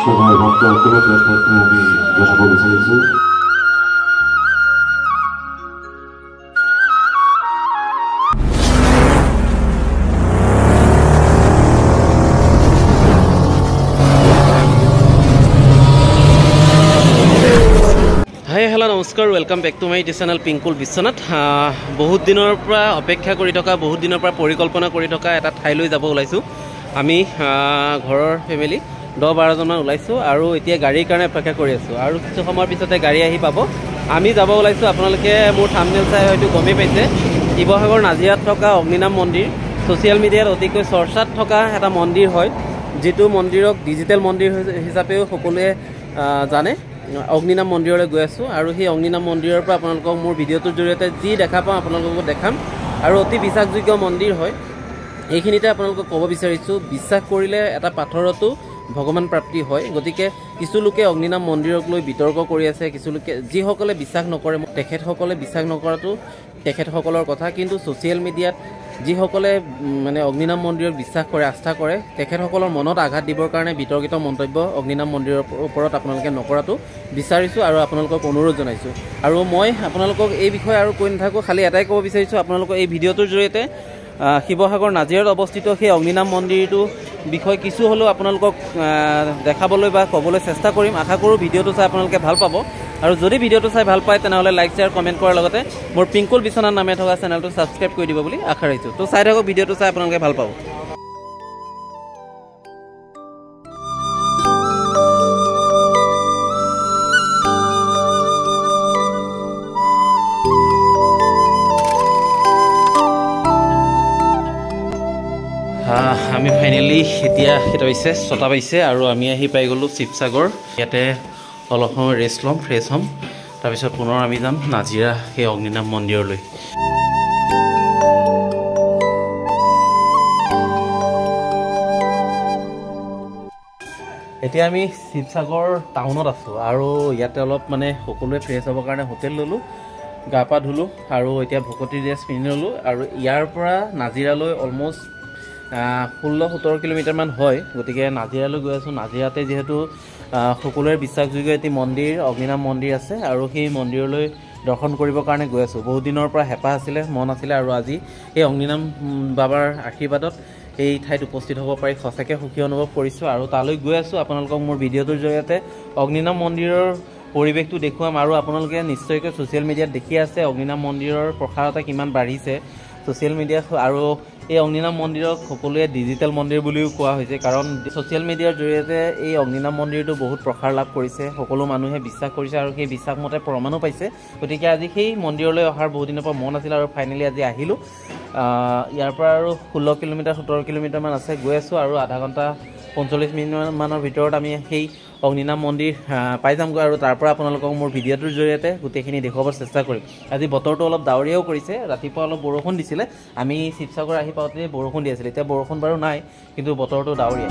সবাই ভক্তসকলক যথাযথ আমি জনাব বিচাৰিছোঁ। হেল্ল' নমস্কাৰ, welcome back to my YouTube channel Pinkul Biswanath. বহুত দিনৰ পৰা অপেক্ষা কৰি থকা, বহুত দিনৰ পৰা পৰিকল্পনা কৰি থকা এটা ঠাইলৈ যাব ওলাইছোঁ। আমি ঘৰৰ ফেমিলি 10-12জনমান ওলাইছোঁ আৰু এতিয়া গাড়ীৰ কাৰণে অপেক্ষা কৰি আছোঁ আৰু কিছু সময়ৰ পিছতে গাড়ী আহি পাব। আমি যাব ওলাইছোঁ, আপোনালোকে মোৰ থাম্বনেইল চাই হয়তো গমেই পাইছে, শিৱসাগৰ নাজিৰাত থকা অগ্নিনাম মন্দিৰ ছ'চিয়েল মিডিয়াত অতিকৈ চৰ্চাত থকা এটা মন্দিৰ হয়, যিটো মন্দিৰক ডিজিটেল মন্দিৰ হিচাপেও সকলোৱে জানে। অগ্নিনাম মন্দিৰলৈ গৈ আছোঁ আৰু সেই অগ্নিনাম মন্দিৰৰ পৰা আপোনালোকক মোৰ ভিডিঅ'টোৰ জৰিয়তে যি দেখা পাওঁ আপোনালোকক দেখাম আৰু অতি বিশ্বাসযোগ্য মন্দিৰ হয়। এইখিনিতে আপোনালোকক ক'ব বিচাৰিছোঁ, বিশ্বাস কৰিলে এটা পাথৰতো ভগৱান প্ৰাপ্তি হয়। গতিকে কিছু লোকে অগ্নিনাম মন্দিৰক লৈ বিতৰ্ক কৰি আছে, কিছু লোকে যিসকলে বিশ্বাস নকৰে, তেখেতসকলে বিশ্বাস নকৰাটো তেখেতসকলৰ কথা। কিন্তু ছ'চিয়েল মিডিয়াত যিসকলে মানে অগ্নিনাম মন্দিৰক বিশ্বাস কৰে, আস্থা কৰে, তেখেতসকলৰ মনত আঘাত দিবৰ কাৰণে বিতৰ্কিত মন্তব্য অগ্নিনাম মন্দিৰৰ ওপৰত আপোনালোকে নকৰাটো বিচাৰিছোঁ আৰু আপোনালোকক অনুৰোধ জনাইছোঁ। আৰু মই আপোনালোকক এই বিষয়ে আৰু কৈ নাথাকোঁ, খালি এটাই ক'ব বিচাৰিছোঁ, আপোনালোকক এই ভিডিঅ'টোৰ জৰিয়তে শিৱসাগৰ নাজিৰাত অৱস্থিত সেই অগ্নিনাম মন্দিৰটোৰ বিষয়ে কিছু হ'লেও আপোনালোকক দেখাবলৈ বা ক'বলৈ চেষ্টা কৰিম। আশা কৰোঁ ভিডিঅ'টো চাই আপোনালোকে ভাল পাব আৰু যদি ভিডিঅ'টো চাই ভাল পায় তেনেহ'লে লাইক, শ্বেয়াৰ, কমেণ্ট কৰাৰ লগতে মোৰ পিংকুল বিশ্বনাথ নামে থকা চেনেলটো ছাবস্ক্ৰাইব কৰি দিব বুলি আশা ৰাখিছোঁ। তো চাই থাকক, ভিডিঅ'টো চাই আপোনালোকে ভাল পাব। আমি ফাইনেলি এতিয়া কেইটা পাইছে, 6টা পাইছে আৰু আমি আহি পাই গ'লোঁ শিৱসাগৰ। ইয়াতে অলপ সময় ৰেষ্ট ল'ম, ফ্ৰেছ হ'ম, তাৰপিছত পুনৰ আমি যাম নাজিৰা সেই অগ্নিনাম মন্দিৰলৈ। এতিয়া আমি শিৱসাগৰ টাউনত আছোঁ আৰু ইয়াতে অলপ মানে সকলোৱে ফ্ৰেছ হ'বৰ কাৰণে হোটেল ল'লোঁ, গা পা ধুলোঁ আৰু এতিয়া ভকতি ড্ৰেছ পিন্ধি ল'লোঁ আৰু ইয়াৰ পৰা নাজিৰালৈ অলম'ষ্ট 16-17 কিলোমিটাৰমান হয়। গতিকে নাজিৰালৈ গৈ আছোঁ। নাজিৰাতে যিহেতু সকলোৰে বিশ্বাসযোগ্য এটি মন্দিৰ, অগ্নিনাম মন্দিৰ আছে আৰু সেই মন্দিৰলৈ দৰ্শন কৰিবৰ কাৰণে গৈ আছোঁ। বহুত দিনৰ পৰা হেঁপাহ আছিলে, মন আছিলে আৰু আজি এই অগ্নিনাম বাবাৰ আশীৰ্বাদত এই ঠাইত উপস্থিত হ'ব পাৰি সঁচাকৈ সুখী অনুভৱ কৰিছোঁ আৰু তালৈ গৈ আছোঁ। আপোনালোকক মোৰ ভিডিঅ'টোৰ জৰিয়তে অগ্নিনাম মন্দিৰৰ পৰিৱেশটো দেখুৱাম আৰু আপোনালোকে নিশ্চয়কৈ ছ'চিয়েল মিডিয়াত দেখি আছে অগ্নিনাম মন্দিৰৰ প্ৰসাৰতা কিমান বাঢ়িছে ছ'চিয়েল মিডিয়াত। আৰু এই অগ্নিনাম মন্দিৰক সকলোৱে ডিজিটেল মন্দিৰ বুলিও কোৱা হৈছে, কাৰণ ছ'চিয়েল মিডিয়াৰ জৰিয়তে এই অগ্নিনাম মন্দিৰটো বহুত প্ৰসাৰ লাভ কৰিছে, সকলো মানুহে বিশ্বাস কৰিছে আৰু সেই বিশ্বাসমতে প্ৰমাণো পাইছে। গতিকে আজি সেই মন্দিৰলৈ অহাৰ বহুত দিনৰ পৰা মন আছিল আৰু ফাইনেলি আজি আহিলোঁ। ইয়াৰ পৰা আৰু 16 কিলোমিটাৰ 17 কিলোমিটাৰমান আছে, গৈ আছোঁ আৰু আধা ঘণ্টা 45 মিনিটমানৰ ভিতৰত আমি সেই অগ্নিনাম মন্দিৰ পাই যামগৈ আৰু তাৰ পৰা আপোনালোকক মোৰ ভিডিঅ'টোৰ জৰিয়তে গোটেইখিনি দেখুৱাবৰ চেষ্টা কৰিম। আজি বতৰটো অলপ ডাৱৰীয়াও কৰিছে, ৰাতিপুৱা অলপ বৰষুণ দিছিলে, আমি শিৱসাগৰ আহি পাওঁতে বৰষুণ দি আছিলে, এতিয়া বৰষুণ বাৰু নাই কিন্তু বতৰটো ডাৱৰীয়া।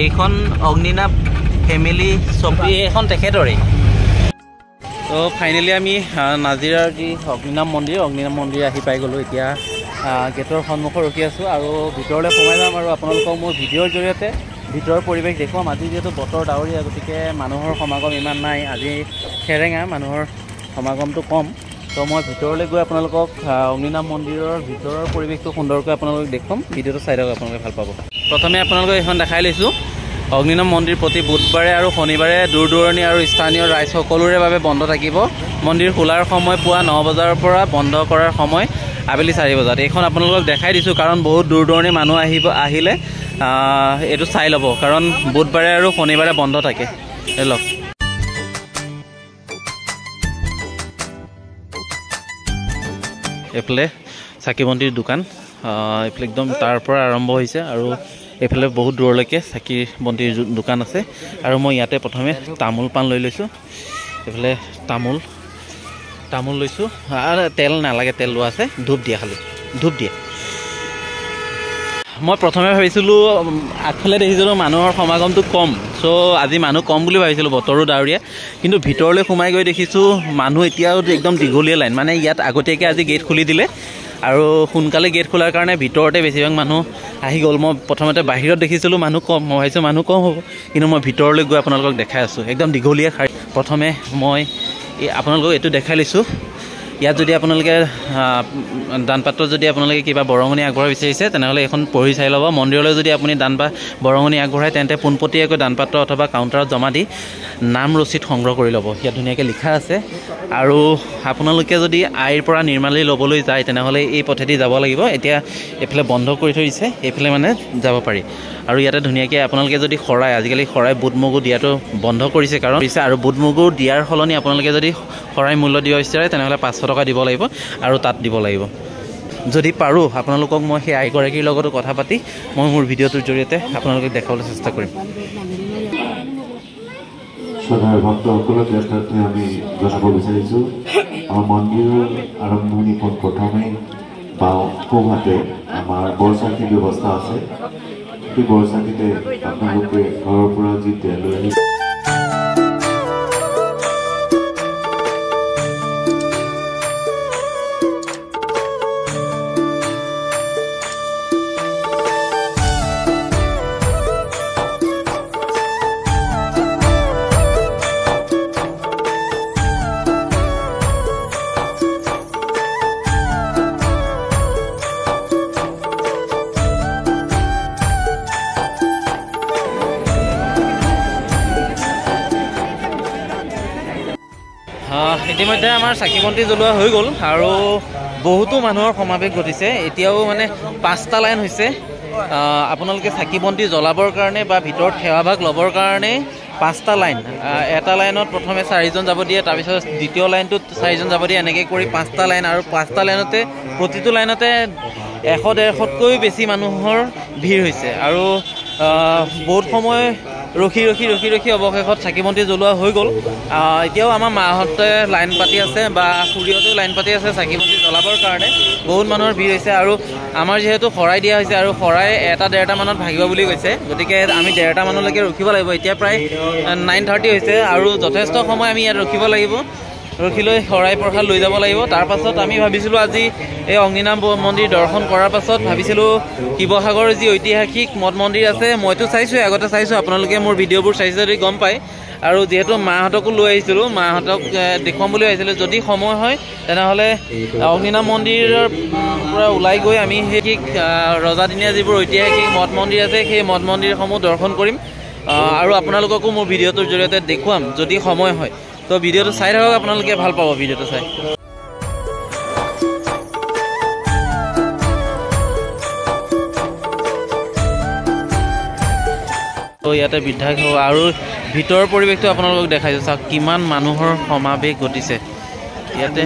এইখন অগ্নিনাম ফেমিলি ছবি, এইখন তেখেতৰেই। তো ফাইনেলি আমি নাজিৰাৰ যি অগ্নিনাম মন্দিৰ আহি পাই গ'লোঁ। এতিয়া গেটৰ সন্মুখত ৰখি আছোঁ আৰু ভিতৰলৈ সোমাই যাম আৰু আপোনালোকক মোৰ ভিডিঅ'ৰ জৰিয়তে ভিতৰৰ পৰিৱেশ দেখুৱাম। আজি যিহেতু বতৰ ডাৱৰীয়া, গতিকে মানুহৰ সমাগম ইমান নাই, আজি সেৰেঙা, মানুহৰ সমাগমটো কম। তো মই ভিতৰলৈ গৈ আপোনালোকক অগ্নিনাম মন্দিৰৰ ভিতৰৰ পৰিৱেশটো সুন্দৰকৈ আপোনালোকক দেখুৱাম। ভিডিঅ'টো চাই থাকক, আপোনালোকে ভাল পাব। প্ৰথমে আপোনালোকক এইখন দেখাই লৈছোঁ। অগ্নিনাম মন্দিৰ প্ৰতি বুধবাৰে আৰু শনিবাৰে দূৰ দূৰণি আৰু স্থানীয় ৰাইজ সকলোৰে বাবে বন্ধ থাকিব। মন্দিৰ খোলাৰ সময় পুৱা 9 বজাৰ পৰা, বন্ধ কৰাৰ সময় আবেলি 4 বজাত। এইখন আপোনালোকক দেখাই দিছোঁ কাৰণ বহুত দূৰ দূৰণি মানুহ আহিলে এইটো চাই ল'ব, কাৰণ বুধবাৰে আৰু শনিবাৰে বন্ধ থাকে। লওক, এইফালে চাকি বন্তিৰ দোকান, এইফালে একদম তাৰ পৰা আৰম্ভ হৈছে আৰু এইফালে বহুত দূৰলৈকে চাকি বন্তিৰ দোকান আছে। আৰু মই ইয়াতে প্ৰথমে তামোল পাণ লৈ লৈছোঁ, এইফালে তামোল লৈছোঁ আৰু তেল নালাগে, তেল লোৱা আছে, ধূপ দিয়া, খালি ধূপ দিয়া। মই প্ৰথমে ভাবিছিলোঁ আগফালে দেখিছিলোঁ মানুহৰ সমাগমটো কম, চ' আজি মানুহ কম বুলি ভাবিছিলোঁ, বতৰো ডাৱৰীয়া। কিন্তু ভিতৰলৈ সোমাই গৈ দেখিছোঁ মানুহ এতিয়াও একদম দীঘলীয়া লাইন, মানে ইয়াত আগতীয়াকৈ আজি গেট খুলি দিলে আৰু সোনকালে গেট খোলাৰ কাৰণে ভিতৰতে বেছিভাগ মানুহ আহি গ'ল। মই প্ৰথমতে বাহিৰত দেখিছিলোঁ মানুহ কম, মই ভাবিছোঁ মানুহ কম হ'ব, কিন্তু মই ভিতৰলৈ গৈ আপোনালোকক দেখাই আছোঁ একদম দীঘলীয়া শাৰী। প্ৰথমে মই আপোনালোকক এইটো দেখাই লৈছোঁ। ইয়াত যদি আপোনালোকে দান পাত্ৰত যদি আপোনালোকে কিবা বৰঙণি আগবঢ়াব বিচাৰিছে তেনেহ'লে এখন পঢ়ি চাই ল'ব। মন্দিৰলৈ যদি আপুনি দান বা বৰঙণি আগবঢ়ায় তেন্তে পোনপটীয়াকৈ দান পাত্ৰ অথবা কাউণ্টাৰত জমা দি নাম ৰচিদ সংগ্ৰহ কৰি ল'ব। ইয়াত ধুনীয়াকৈ লিখা আছে। আৰু আপোনালোকে যদি আইৰ পৰা নিৰ্মালি ল'বলৈ যায় তেনেহ'লে এই পথেদি যাব লাগিব। এতিয়া এইফালে বন্ধ কৰি থৈ দিছে, এইফালে মানে যাব পাৰি। আৰু ইয়াতে ধুনীয়াকৈ আপোনালোকে যদি শৰাই, আজিকালি শৰাই বুট মগু দিয়াটো বন্ধ কৰিছে কাৰণ আৰু বুট মগু দিয়াৰ সলনি আপোনালোকে যদি শৰাই মূল্য দিব বিচাৰে তেনেহ'লে 500 টকা দিব লাগিব আৰু তাত দিব লাগিব। যদি পাৰোঁ আপোনালোকক মই সেই আইগৰাকীৰ লগতো কথা পাতি মই মোৰ ভিডিঅ'টোৰ জৰিয়তে আপোনালোকক দেখাবলৈ চেষ্টা কৰিম। শ্ৰদ্ধাৰ ভক্তসকলক জ্যেষ্ঠতে আমি জনাব বিচাৰিছোঁ, আমাৰ মন্দিৰৰ আৰম্ভণি প্ৰথমেই সোঁহাতে আমাৰ বৰচাকিৰ ব্যৱস্থা আছে। সেই বৰচাকিতে আপোনালোকে ঘৰৰ পৰা যি তেল লৈ আহিছে ইতিমধ্যে আমাৰ চাকি বন্তি জ্বলোৱা হৈ গ'ল আৰু বহুতো মানুহৰ সমাৱেশ ঘটিছে। এতিয়াও মানে 5টা লাইন হৈছে। আপোনালোকে চাকি বন্তি জ্বলাবৰ কাৰণে বা ভিতৰত সেৱাভাগ ল'বৰ কাৰণে 5টা লাইন। এটা লাইনত প্ৰথমে 4জন যাব দিয়ে, তাৰপিছত দ্বিতীয় লাইনটোত 4জন যাব দিয়ে, এনেকৈ কৰি 5টা লাইন। আৰু 5টা লাইনতে প্ৰতিটো লাইনতে 100-150তকৈও বেছি মানুহৰ ভিৰ হৈছে আৰু বহুত সময় ৰখি অৱশেষত চাকি বন্তি জ্বলোৱা হৈ গ'ল। এতিয়াও আমাৰ মাহঁতে লাইন পাতি আছে বা খুৰীহঁতেও লাইন পাতি আছে চাকি বন্তি জ্বলাবৰ কাৰণে। বহুত মানুহৰ ভিৰ হৈছে আৰু আমাৰ যিহেতু শৰাই দিয়া হৈছে আৰু শৰাই 1-1.5টা মানত ভাগিব বুলি কৈছে, গতিকে আমি 1.5টা মানলৈকে ৰখিব লাগিব। এতিয়া প্ৰায় 9:30 হৈছে আৰু যথেষ্ট সময় আমি ইয়াত ৰখিব লাগিব। ৰখি লৈ শৰাই প্ৰসাদ লৈ যাব লাগিব। তাৰপাছত আমি ভাবিছিলোঁ আজি এই অগ্নিনাম মন্দিৰ দৰ্শন কৰাৰ পাছত ভাবিছিলোঁ শিৱসাগৰৰ যি ঐতিহাসিক মঠ মন্দিৰ আছে, মইতো চাইছোঁ, আগতে চাইছোঁ, আপোনালোকে মোৰ ভিডিঅ'বোৰ চাইছে যদি গম পায়। আৰু যিহেতু মাহঁতকো লৈ আহিছিলোঁ, মাহঁতক দেখুৱাম বুলি ভাবিছিলোঁ। যদি সময় হয় তেনেহ'লে অগ্নিনাম মন্দিৰৰ পৰা ওলাই গৈ আমি সেই ৰজাদিনীয়া যিবোৰ ঐতিহাসিক মঠ মন্দিৰ আছে সেই মঠ মন্দিৰসমূহ দৰ্শন কৰিম আৰু আপোনালোককো মোৰ ভিডিঅ'টোৰ জৰিয়তে দেখুৱাম যদি সময় হয়। তো ভিডিঅ'টো চাই থাকক, আপোনালোকে ভাল পাব ভিডিঅ'টো চাই। তো ইয়াতে বিধায়ক আৰু ভিতৰৰ পৰিৱেশটো আপোনালোকক দেখাইছোঁ। চাওক কিমান মানুহৰ সমাৱেশ ঘটিছে ইয়াতে।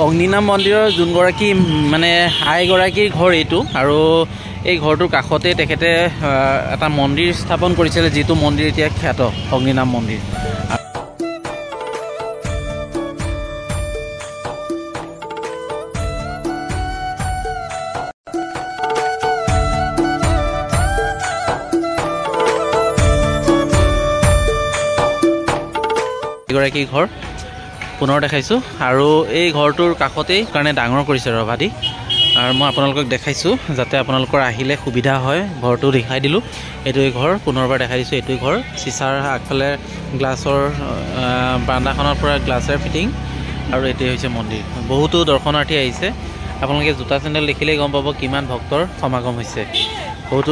অগ্নিনাম মন্দিৰৰ যোনগৰাকী মানে আইগৰাকীৰ ঘৰ এইটো, আৰু এই ঘৰটোৰ কাষতে তেখেতে এটা মন্দিৰ স্থাপন কৰিছিলে, যিটো মন্দিৰ এতিয়া খ্যাত অগ্নিনাম মন্দিৰ। এগৰাকী ঘৰ পুনৰ দেখাইছোঁ আৰু এই ঘৰটোৰ কাষতেই কাৰণে ডাঙৰ কৰিছে ৰভাদি, আৰু মই আপোনালোকক দেখাইছোঁ যাতে আপোনালোকৰ আহিলে সুবিধা হয়। ঘৰটো দেখাই দিলোঁ, এইটোৱে ঘৰ, পুনৰবাৰ দেখাই দিছোঁ এইটোৱে ঘৰ। চিচাৰ আগফালে গ্লাছৰ বাৰাণ্ডাখনৰ পৰা গ্লাছৰ ফিটিং, আৰু এইটোৱে হৈছে মন্দিৰ। বহুতো দৰ্শনাৰ্থী আহিছে, আপোনালোকে জোতা চেণ্ডেল দেখিলেই গম পাব কিমান ভক্তৰ সমাগম হৈছে। বহুতো